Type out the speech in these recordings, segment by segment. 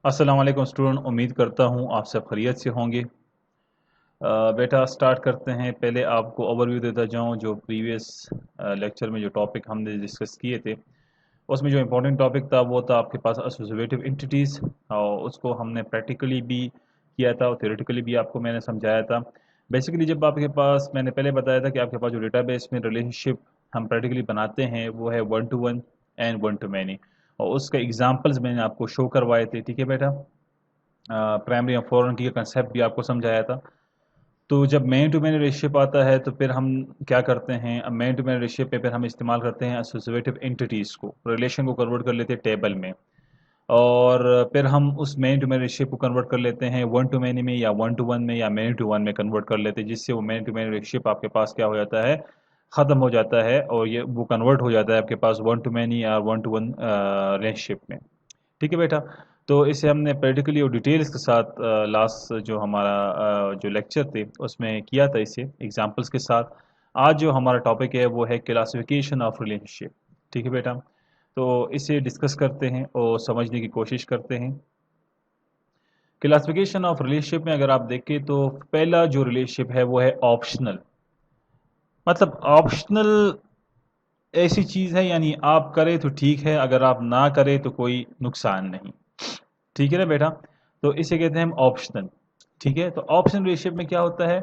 अस्सलाम वालेकुम स्टूडेंट, उम्मीद करता हूँ आप सब खैरियत से होंगे। बेटा स्टार्ट करते हैं। पहले आपको ओवरव्यू देता जाऊँ जो प्रीवियस लेक्चर में जो टॉपिक हमने डिस्कस किए थे, उसमें जो इम्पोर्टेंट टॉपिक था वो था आपके पास एसोसिएटिव एंटिटीज़, और उसको हमने प्रैक्टिकली भी किया था और थ्योरेटिकली भी आपको मैंने समझाया था। बेसिकली जब आपके पास, मैंने पहले बताया था कि आपके पास जो डेटाबेस में रिलेशनशिप हम प्रैक्टिकली बनाते हैं वो है one to one and one to many, और उसके एग्जांपल्स मैंने आपको शो करवाए थे। ठीक है बेटा, प्राइमरी और फॉरेन की कंसेप्ट भी आपको समझाया था। तो जब मैन टू मैन रिलेशनशिप आता है तो फिर हम क्या करते हैं, अब मैन टू मैन रिलेशनशिप पे फिर हम इस्तेमाल करते हैं एसोसिएटिव एंटिटीज़ को, रिलेशन को कन्वर्ट कर लेते हैं टेबल में, और फिर हम उस मैन टू मैन रिलेशनशिप को कन्वर्ट कर लेते हैं वन टू मैनी में या वन टू वन में या मैन टू वन में कन्वर्ट कर लेते हैं, जिससे वो मैन टू मैन रिलेशनशिप आपके पास क्या हो जाता है, ख़त्म हो जाता है, और ये वो कन्वर्ट हो जाता है आपके पास वन टू मैनी या वन टू वन रिलेशनशिप में। ठीक है बेटा, तो इसे हमने प्रैक्टिकली और डिटेल्स के साथ लास्ट जो हमारा जो लेक्चर थे उसमें किया था, इसे एग्जांपल्स के साथ। आज जो हमारा टॉपिक है वो है क्लासिफिकेशन ऑफ रिलेशनशिप। ठीक है बेटा, तो इसे डिस्कस करते हैं और समझने की कोशिश करते हैं। क्लासिफिकेशन ऑफ रिलेशनशिप में अगर आप देखें तो पहला जो रिलेशनशिप है वो है ऑप्शनल। मतलब ऑप्शनल ऐसी चीज़ है, यानी आप करें तो ठीक है, अगर आप ना करें तो कोई नुकसान नहीं। ठीक है ना बेटा, तो इसे कहते हैं हम ऑप्शनल। ठीक है, तो ऑप्शनल रिलेशनशिप में क्या होता है,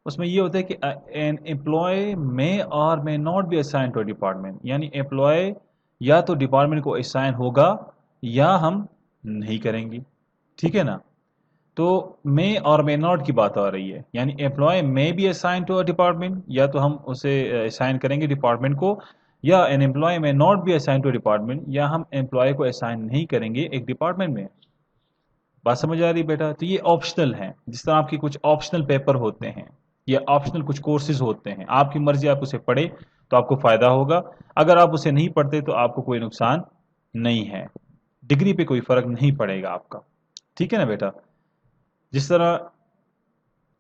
उसमें ये होता है कि N employee may or may not be assign to department, यानी एम्प्लॉय या तो डिपार्टमेंट को असाइन होगा या हम नहीं करेंगे। ठीक है ना, तो मे और मे नॉट की बात आ रही है, यानी employee may be assign to a department, या तो हम उसे असाइन करेंगे डिपार्टमेंट को, या an employee may not be assign to department, या हम एम्प्लॉय को असाइन नहीं करेंगे एक डिपार्टमेंट में। बात समझ आ रही बेटा, तो ये ऑप्शनल है। जिस तरह आपके कुछ ऑप्शनल पेपर होते हैं या ऑप्शनल कुछ कोर्सेज होते हैं, आपकी मर्जी, आप उसे पढ़े तो आपको फायदा होगा, अगर आप उसे नहीं पढ़ते तो आपको कोई नुकसान नहीं है, डिग्री पे कोई फर्क नहीं पड़ेगा आपका। ठीक है ना बेटा, जिस तरह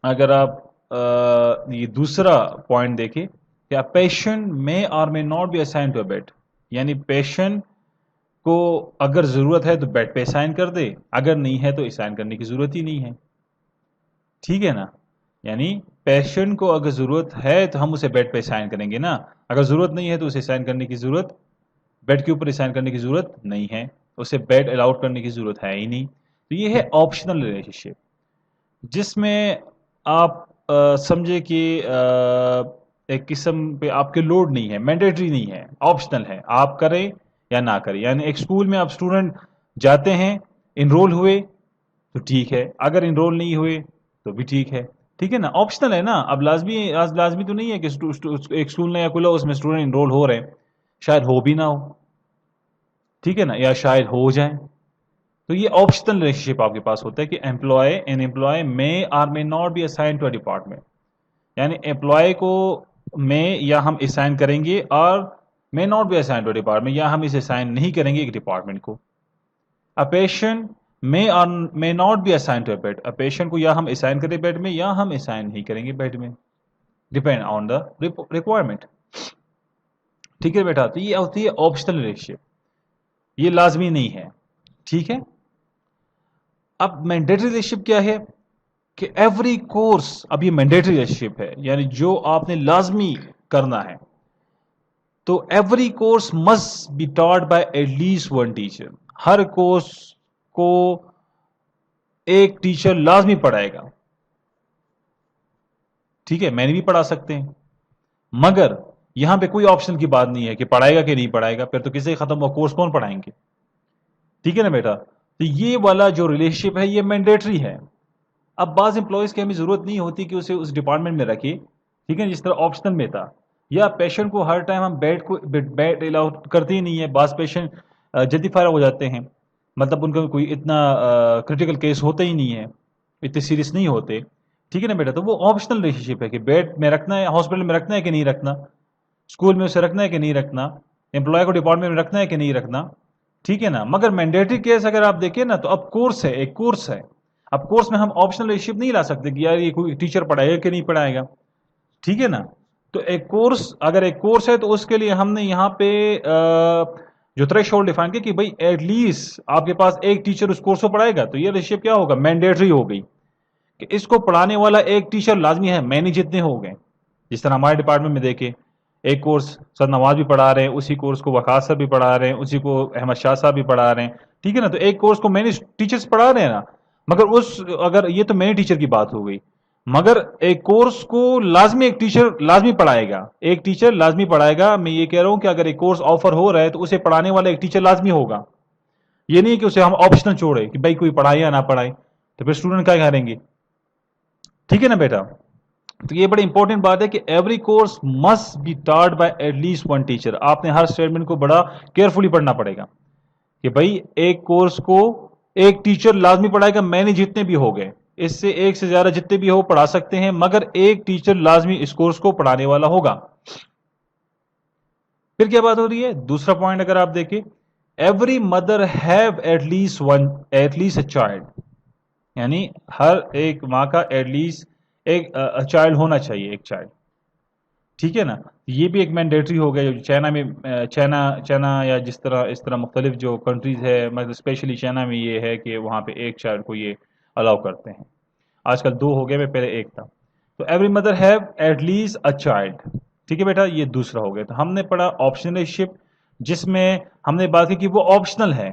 अगर आप ये दूसरा पॉइंट देखें, क्या patient may or may not be assign to a bed, यानी पेशेंट को अगर ज़रूरत है तो बेड पे असाइन कर दे, अगर नहीं है तो असाइन करने की ज़रूरत ही नहीं है। ठीक है ना, यानी पेशेंट को अगर ज़रूरत है तो हम उसे बेड पे असाइन करेंगे ना, अगर ज़रूरत नहीं है तो उसे असाइन करने की ज़रूरत, बेड के ऊपर असाइन करने की ज़रूरत नहीं है, उसे बेड अलाउड करने की ज़रूरत है ही नहीं। तो ये है ऑप्शनल रिलेशनशिप, जिसमें आप समझे कि एक किस्म पे आपके लोड नहीं है, मैंडेटरी नहीं है, ऑप्शनल है, आप करें या ना करें। यानी एक स्कूल में आप स्टूडेंट जाते हैं, इनरोल हुए तो ठीक है, अगर इनरोल नहीं हुए तो भी ठीक है। ठीक है ना, ऑप्शनल है ना, अब लाजमी आज लाजमी तो नहीं है कि एक स्कूल नया खुला उसमें स्टूडेंट इनरोल हो रहे हैं, शायद हो भी ना हो। ठीक है ना, या शायद हो जाए। तो ये ऑप्शनल रिलेशनशिप आपके पास होता है कि employee an employee may or may not be assign to a department, यानी एम्प्लॉय को मे या हम असाइन करेंगे और may not be assign to department, या हम इसे असाइन नहीं करेंगे एक डिपार्टमेंट को। अ patient may or may not be assign to a bed, a patient को या हम असाइन करें बेड में या हम असाइन नहीं करेंगे बेड में, डिपेंड ऑन द रिक्वायरमेंट। ठीक है बेटा, तो ये होती है ऑप्शनल रिलेशनशिप, ये लाजमी नहीं है। ठीक है, अब मैंडेटरी रिलेशनशिप क्या है कि एवरी कोर्स, अब ये मैंडेटरी रिलेशनशिप है, यानी जो आपने लाजमी करना है, तो every course must be taught by at least one teacher, her course को एक टीचर लाजमी पढ़ाएगा। ठीक है, मैंने भी पढ़ा सकते हैं, मगर यहां पे कोई ऑप्शन की बात नहीं है कि पढ़ाएगा कि नहीं पढ़ाएगा, फिर तो किसी खत्म हुआ कोर्स कौन पढ़ाएंगे। ठीक है ना बेटा, तो ये वाला जो रिलेशनशिप है ये मैंडेटरी है। अब बाज एम्प्लॉयज़ की हमें ज़रूरत नहीं होती कि उसे उस डिपार्टमेंट में रखे, ठीक है, जिस तरह ऑप्शनल में था, या पेशेंट को हर टाइम हम बेड अलाउ करते ही नहीं है। बाज पेशेंट जल्दी फारग हो जाते हैं, मतलब उनका कोई इतना क्रिटिकल केस होता ही नहीं है, इतने सीरियस नहीं होते। ठीक है ना बेटा, तो वो ऑप्शनल रिलेशनशिप है कि बेड में रखना है, हॉस्पिटल में रखना है कि नहीं रखना, स्कूल में उसे रखना है कि नहीं रखना, एम्प्लॉय को डिपार्टमेंट में रखना है कि नहीं रखना। ठीक है ना, मगर मैंडेटरी केस अगर आप देखिए ना, तो अब कोर्स है, एक कोर्स है, अब कोर्स में हम ऑप्शनल रिलेशनशिप नहीं ला सकते कि यार ये कोई टीचर पढ़ाएगा कि नहीं पढ़ाएगा। ठीक है ना, तो एक कोर्स, अगर एक कोर्स है तो उसके लिए हमने यहाँ पे जो थ्रेशोल्ड डिफाइन किया कि भाई एटलीस्ट आपके पास एक टीचर उस कोर्स को पढ़ाएगा, तो ये रिलेशनशिप क्या होगा, मैंडेटरी हो गई कि इसको पढ़ाने वाला एक टीचर लाजमी है, मैंने जितने हो गए। जिस तरह हमारे डिपार्टमेंट में देखे, एक कोर्स सर नवाज भी पढ़ा रहे हैं, उसी कोर्स को वकास सर भी पढ़ा रहे हैं, उसी को अहमद शाह साहब भी पढ़ा रहे हैं, ठीक है ना। तो एक कोर्स को मैंने टीचर्स पढ़ा रहे हैं ना, मगर उस अगर ये तो मैंने टीचर की बात हो गई, मगर एक कोर्स को लाजमी एक टीचर लाजमी पढ़ाएगा, एक टीचर लाजमी पढ़ाएगा। मैं ये कह रहा हूं कि अगर एक कोर्स ऑफर हो रहा है तो उसे पढ़ाने वाला एक टीचर लाजमी होगा। ये नहीं कि उसे हम ऑप्शनल छोड़े कि भाई कोई पढ़ाए या ना पढ़ाए, तो फिर स्टूडेंट क्या करेंगे, ठीक है ना बेटा। तो ये बड़ी इंपॉर्टेंट बात है कि every course must be taught by at least one teacher. आपने हर स्टेटमेंट को बड़ा केयरफुली पढ़ना पड़ेगा कि भाई एक कोर्स को एक टीचर लाजमी पढ़ाएगा, मैंने जितने भी हो गए, इससे एक से ज्यादा जितने भी हो पढ़ा सकते हैं, मगर एक टीचर लाजमी इस कोर्स को पढ़ाने वाला होगा। फिर क्या बात हो रही है, दूसरा पॉइंट अगर आप देखें, every mother have at least a child, यानी हर एक माँ का एटलीस्ट एक चाइल्ड होना चाहिए, एक चाइल्ड, ठीक है ना। ये भी एक मैंडेटरी हो गया। जो चाइना में चाइना चाइना या जिस तरह इस तरह मुख्तलिफ जो कंट्रीज है, मतलब स्पेशली चाइना में ये है कि वहाँ पे एक चाइल्ड को ये अलाउ करते हैं। आजकल दो हो गए, मैं पहले एक था। तो every mother have at least a child, ठीक है बेटा, ये दूसरा हो गया। तो हमने पढ़ा ऑप्शनलशिप, जिसमें हमने बात की कि वो ऑप्शनल है,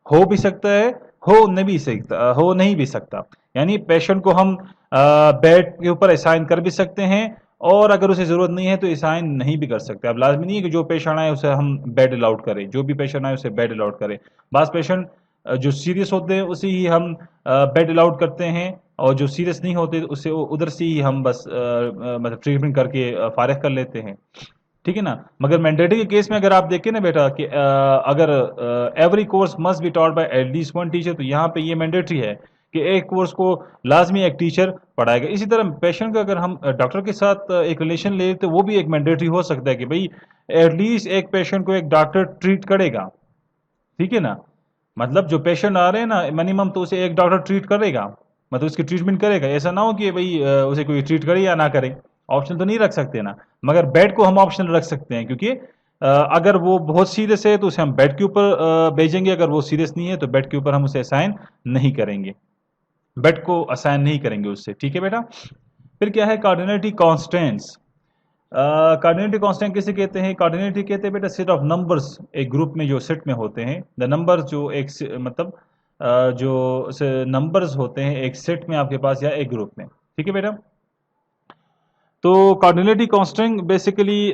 हो भी सकता है, हो नहीं भी सकता। यानी पेशेंट को हम बेड के ऊपर असाइन कर भी सकते हैं, और अगर उसे जरूरत नहीं है तो असाइन नहीं भी कर सकते। अब लाजमी नहीं है कि जो पेशेंट आए उसे हम बेड अलाउड करें, जो भी पेशेंट आए उसे बेड अलाउड करें। बास पेशेंट जो सीरियस होते हैं उसे ही हम बेड अलाउड करते हैं, और जो सीरियस नहीं होते उसे उधर से ही हम बस मतलब ट्रीटमेंट करके फारिग कर लेते हैं, ठीक है ना। मगर मैंडेटरी के केस में अगर आप देखें ना बेटा कि अगर every course must be taught by at least one teacher, तो यहाँ पे ये मैंडेटरी है कि एक कोर्स को लाजमी एक टीचर पढ़ाएगा। इसी तरह पेशेंट का अगर हम डॉक्टर के साथ एक रिलेशन ले तो वो भी एक मैंडेटरी हो सकता है कि भाई एटलीस्ट एक पेशेंट को एक डॉक्टर ट्रीट करेगा, ठीक है ना। मतलब जो पेशेंट आ रहे हैं ना, मिनिमम तो उसे एक डॉक्टर ट्रीट करेगा, मतलब उसकी ट्रीटमेंट करेगा। ऐसा ना हो कि भाई उसे कोई ट्रीट करे या ना करे, ऑप्शन तो नहीं रख सकते ना। मगर बेड को हम ऑप्शनल रख सकते हैं, क्योंकि अगर वो बहुत सीरियस है तो उसे हम बेड के ऊपर भेजेंगे, अगर वो सीरियस नहीं है तो बेड के ऊपर हम उसे असाइन नहीं करेंगे, बेड को असाइन नहीं करेंगे उससे, ठीक है बेटा। फिर क्या है, कार्डिनलिटी कॉन्स्टेंट्स। कार्डिनलिटी कांस्टेंट किसे कहते हैं, कार्डिनलिटी कहते हैं बेटा सेट ऑफ नंबर्स, एक ग्रुप में जो सेट में होते हैं, द नंबर्स जो एक मतलब जो नंबर्स होते हैं एक सेट में आपके पास या एक ग्रुप में, ठीक है बेटा। तो कार्डिनलिटी कांस्टेंट बेसिकली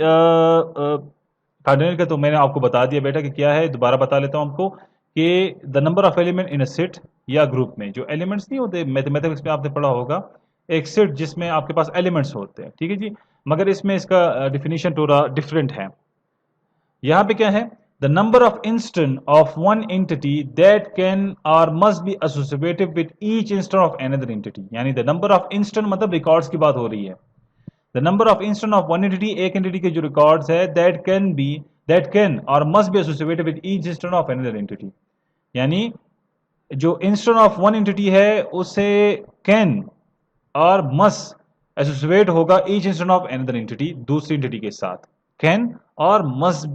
कार्डिनल का तो मैंने आपको बता दिया बेटा कि क्या है, दोबारा बता लेता हूं आपको कि the number of element in a set या ग्रुप में, जो एलिमेंट्स नहीं होते मैथमेटिक्स में आपने पढ़ा होगा, एक सेट जिसमें आपके पास एलिमेंट्स होते हैं, ठीक है जी। मगर इसमें इसका डिफिनीशन थोड़ा डिफरेंट है। यहां पे क्या है, the number of instant of one entity that can or must be associated with each instant of another entity. यानी द नंबर ऑफ इंस्टेंट मतलब रिकॉर्ड्स की बात हो रही है। The number of instant of one entity, एक entity के जो रिकॉर्ड्स है, that can or must be associated with each instant of another entity. यानी जो इंस्टेंट ऑफ वन एंटिटी है उसे कैन और मस्ट एसोसिएट होगा each instant of another entity, दूसरी एंटिटी के साथ। Can or must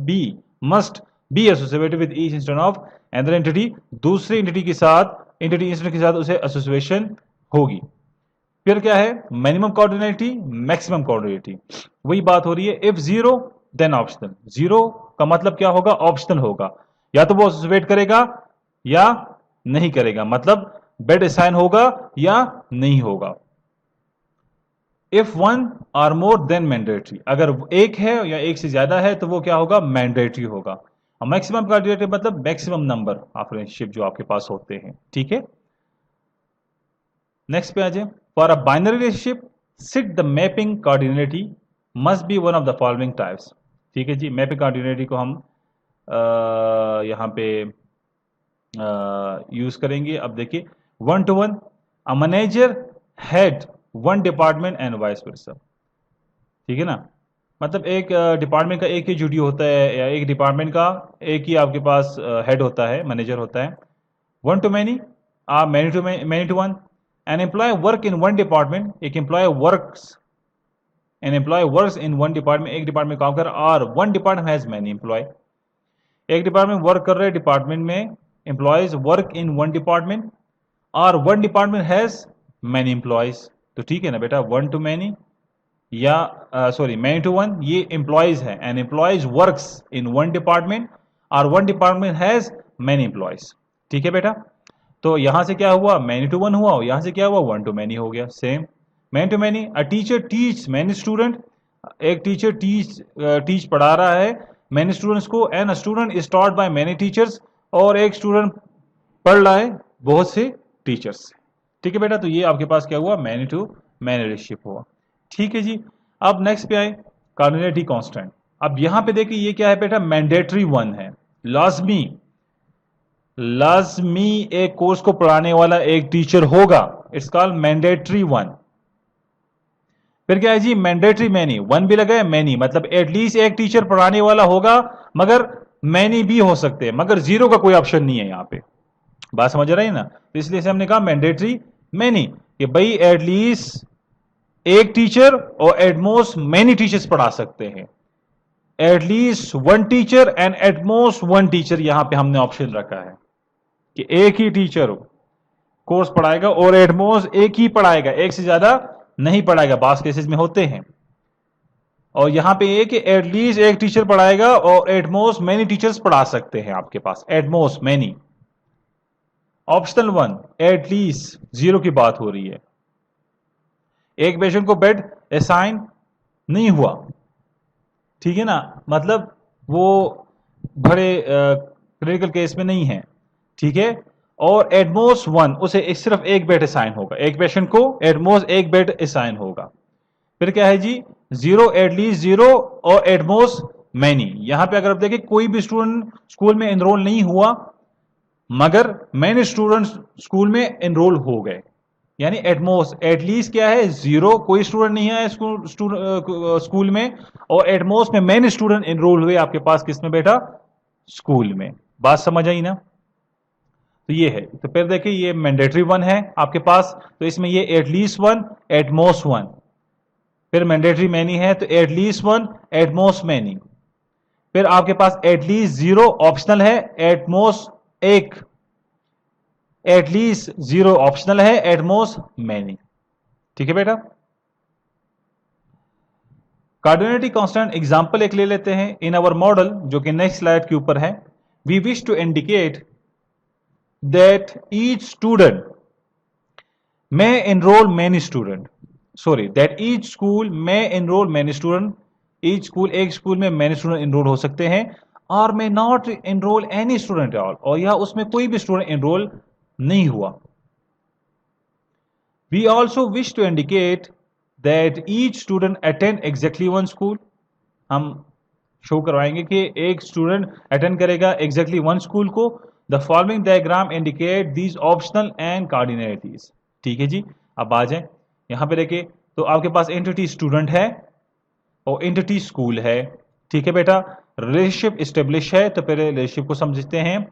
be associated with each instant of another entity, दूसरी entity के साथ, एंटिटी इंस्टेंट के साथ उसे एसोसिएशन होगी। फिर क्या है, मिनिमम कोऑर्डिनेटी, मैक्सिमम कोऑर्डिनेटी, वही बात हो रही है। If zero then optional, zero का मतलब क्या होगा, ऑप्शनल होगा, या तो वो एसोसिएट करेगा या नहीं करेगा, मतलब बेड असाइन होगा या नहीं होगा। If one or more then mandatory, अगर एक है या एक से ज्यादा है तो वो क्या होगा, मैंडेटरी होगा। और मैक्सिमम कोऑर्डिनेटी मतलब मैक्सिमम नंबर ऑफ रिलेशनशिप जो आपके पास होते हैं, ठीक है। नेक्स्ट पे आ जाए, for a binary relationship set the mapping cardinality must be one of the following types, ठीक है जी। मैपिंग कोऑर्डिनेटी को हम यहाँ पे यूज करेंगे। अब देखिए, one two one, a manager head one department and vice versa, ठीक है ना। मतलब एक डिपार्टमेंट का एक ही ड्यूटी होता है, या एक डिपार्टमेंट का एक ही आपके पास हेड होता है, मैनेजर होता है। One to many, many to one, an employee work in one department, एक employee works, an employee works in one department, एक डिपार्टमेंट काम कर, और one department has many employee. एक डिपार्टमेंट वर्क कर रहे हैं, डिपार्टमेंट में employees work in one department और one department has many employees. तो ठीक है ना बेटा, वन टू मैनी या सॉरी मैनी टू वन, ये एम्प्लॉयज है and employees works in one department और one department has many employees. ठीक है बेटा, तो यहां से क्या हुआ, मैनी टू वन हुआ, और यहां से क्या हुआ, वन टू मैनी हो गया। Same many to many, a teacher teach many student, एक टीचर टीच पढ़ा रहा है मैनी स्टूडेंट्स को, and student is taught by many teachers, और एक स्टूडेंट पढ़ रहा है बहुत से टीचर्स से। ठीक है बेटा, तो ये आपके पास क्या हुआ, मैनी टू मैनी रिलेशनशिप हुआ। ठीक है जी, अब नेक्स्ट पे आए कार्डिनलिटी कांस्टेंट। अब यहां पे देखिए ये क्या है बेटा, मैंडेटरी वन है, लाजमी। लाजमी एक कोर्स को पढ़ाने वाला एक टीचर होगा, इट्स कॉल्ड मैंडेटरी वन। फिर क्या है जी, मैंडेटरी मैनी, वन भी लगा है, मैनी मतलब एटलीस्ट एक टीचर पढ़ाने वाला होगा, मगर मैनी भी हो सकते हैं, मगर जीरो का कोई ऑप्शन नहीं है यहां पे। बात समझ रहे हैं ना, तो इसलिए से हमने कहा मैंडेटरी मैनी, कि भाई एटलीस्ट एक टीचर और एटमोस्ट मैनी टीचर्स पढ़ा सकते हैं। At least one teacher and at most one teacher, यहां पे हमने ऑप्शन रखा है कि एक ही टीचर कोर्स पढ़ाएगा और एटमोस्ट एक ही पढ़ाएगा, एक से ज्यादा नहीं पढ़ाएगा, बास केसेस में होते हैं। और यहां पे एक एटलीस्ट एक टीचर पढ़ाएगा और एटमोस्ट मैनी टीचर्स पढ़ा सकते हैं आपके पास, at most many. Optional one, at least zero की बात हो रही है, एक पेशेंट को बेड असाइन नहीं हुआ, ठीक है ना, मतलब वो बड़े क्रिटिकल केस में नहीं है, ठीक है, और एटमोस्ट वन, उसे सिर्फ एक बेड असाइन होगा, एक पेशेंट को एटमोस्ट एक बेड असाइन होगा। फिर क्या है जी, जीरो, एटलीस्ट जीरो और एटमोस्ट मैनी। यहां पे अगर आप देखें कोई भी स्टूडेंट स्कूल में एनरोल नहीं हुआ, मगर मैनी स्टूडेंट स्कूल में एनरोल हो गए, यानी एटमोस्ट, एटलीस्ट क्या है, जीरो, कोई स्टूडेंट नहीं है स्कूल में, और एटमोस्ट में मैनी स्टूडेंट एनरोल हुए आपके पास, किसमें बेटा, स्कूल में। बात समझ आई ना, तो ये है। तो फिर देखिए ये मैंडेटरी वन है आपके पास, तो इसमें ये एटलीस्ट वन, एटमोस्ट वन। फिर मैंडेटरी मैनी है तो एटलीस्ट वन, एटमोस्ट मैनी। फिर आपके पास एटलीस्ट जीरो ऑप्शनल है, एटमोस्ट एक, एटलीस्ट जीरो ऑप्शनल है, एटमोस्ट मैनी। ठीक है बेटा, कार्डिनलिटी कांस्टेंट एग्जांपल एक ले लेते हैं इन अवर मॉडल, जो कि नेक्स्ट स्लाइड के ऊपर है। We wish to indicate that each student may enroll many student, sorry, that each school may enroll many student, each school, एक स्कूल में many student enroll हो सकते हैं, और may not enroll any student at all, और यह उसमें कोई भी स्टूडेंट enroll नहीं हुआ। We also wish to indicate that each student attend exactly one school, हम शो करवाएंगे कि एक स्टूडेंट अटेंड करेगा एग्जैक्टली वन स्कूल को। The following diagram indicate these optional and cardinalities. ठीक है जी, अब आ जाए यहां पे देखिए, तो आपके पास एंटिटी स्टूडेंट है और एंटिटी स्कूल है। ठीक है बेटा, रिलेशनशिप स्टेब्लिश है, तो पहले रिलेशनशिप को समझते हैं।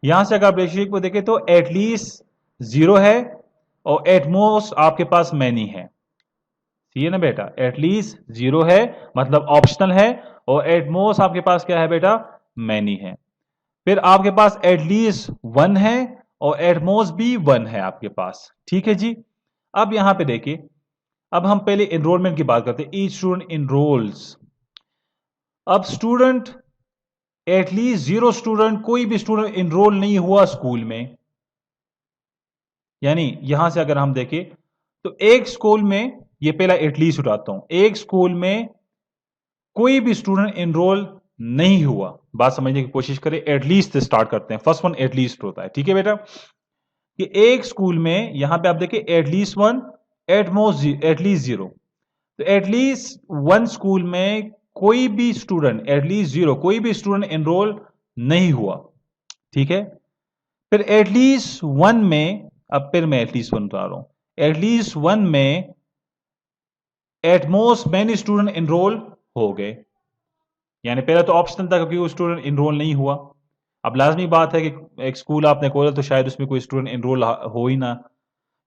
यहां से अगर आप रिलेशनशिप को देखें तो एटलीस्ट जीरो है और एटमोस्ट आपके पास मैनी है। ठीक है ना बेटा, एटलीस्ट जीरो है मतलब ऑप्शनल है, और एटमोस्ट आपके पास क्या है बेटा, मैनी है। फिर आपके पास एटलीस्ट वन है और एटमोस्ट भी वन है आपके पास। ठीक है जी, अब यहां पे देखिए, अब हम पहले एनरोलमेंट की बात करते हैं, ईच स्टूडेंट इनरोल्स। अब स्टूडेंट एटलीस्ट जीरो स्टूडेंट, कोई भी स्टूडेंट इनरोल नहीं हुआ स्कूल में, यानी यहां से अगर हम देखें तो एक स्कूल में, ये पहला एटलीस्ट उठाता हूं, एक स्कूल में कोई भी स्टूडेंट इनरोल नहीं हुआ। बात समझने की कोशिश करें, एटलीस्ट से स्टार्ट करते हैं, फर्स्ट वन एटलीस्ट होता है। ठीक है बेटा, कि एक स्कूल में, यहां पे आप देखिए at least one, at most at least zero, तो एटलीस्ट वन स्कूल में कोई भी स्टूडेंट, एटलीस्ट जीरो, कोई भी स्टूडेंट एनरोल नहीं हुआ। ठीक है, फिर एटलीस्ट वन में, अब फिर मैं एटलीस्ट वन बता रहा हूं, एटलीस्ट वन में एटमोस्ट मैनी स्टूडेंट एनरोल हो गए, यानी पहले तो ऑप्शनल था क्योंकि वो स्टूडेंट एनरोल नहीं हुआ। अब लाजमी बात है कि एक स्कूल आपने खोला तो शायद उसमें कोई स्टूडेंट एनरोल हो ही ना,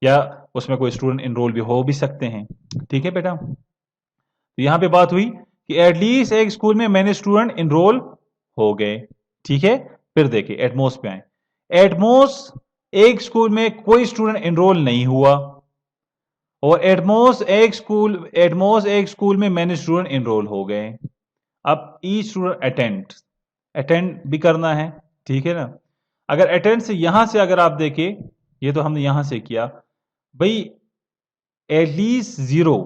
या उसमें कोई स्टूडेंट एनरोल भी हो भी सकते हैं। ठीक है बेटा, तो यहां पे बात हुई कि एटलीस्ट एक स्कूल में मैंने स्टूडेंट एनरोल हो गए। ठीक है, फिर देखिए एटमोस पे आए। एटमोस एक स्कूल में कोई स्टूडेंट एनरोल नहीं हुआ, और एटमोस एक स्कूल में मैंने स्टूडेंट एनरोल हो गए। अब ईच स्टूडेंट अटेंड भी करना है, ठीक है ना। अगर अटेंड से यहां से अगर आप देखें, ये तो हमने यहां से किया भाई, एटलीस्ट जीरो,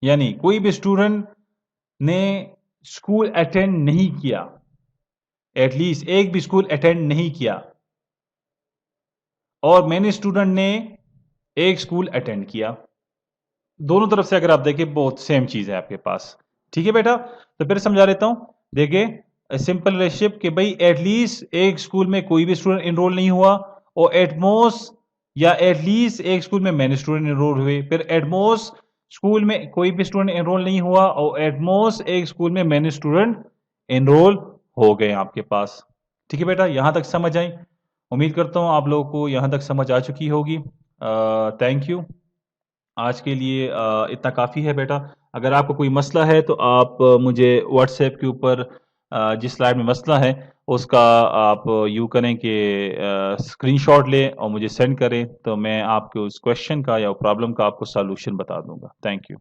यानी कोई भी स्टूडेंट ने स्कूल अटेंड नहीं किया, एटलीस्ट एक भी स्कूल अटेंड नहीं किया, और मैंने स्टूडेंट ने एक स्कूल अटेंड किया। दोनों तरफ से अगर आप देखें बहुत सेम चीज है आपके पास, ठीक है बेटा। तो फिर समझा लेता हूं, देखिए सिंपल रिलेशनशिप कि भाई एटलीस्ट एक स्कूल में कोई भी स्टूडेंट एनरोल नहीं हुआ, और एटमोस्ट या एटलीस्ट एक स्कूल में मैंने स्टूडेंट एनरोल हुए, फिर एटमोस्ट स्कूल में कोई भी स्टूडेंट एनरोल नहीं हुआ, और एटमोस्ट एक स्कूल में मैंने स्टूडेंट एनरोल हो गए आपके पास। ठीक है बेटा, यहां तक समझ आई? उम्मीद करता हूं आप लोगों को यहां तक समझ आ चुकी होगी। Thank you. आज के लिए इतना काफ़ी है बेटा। अगर आपको कोई मसला है तो आप मुझे व्हाट्सएप के ऊपर जिस स्लाइड में मसला है उसका आप यूँ करें कि स्क्रीनशॉट लें और मुझे सेंड करें, तो मैं आपको उस क्वेश्चन का या प्रॉब्लम का आपको सॉल्यूशन बता दूंगा। Thank you.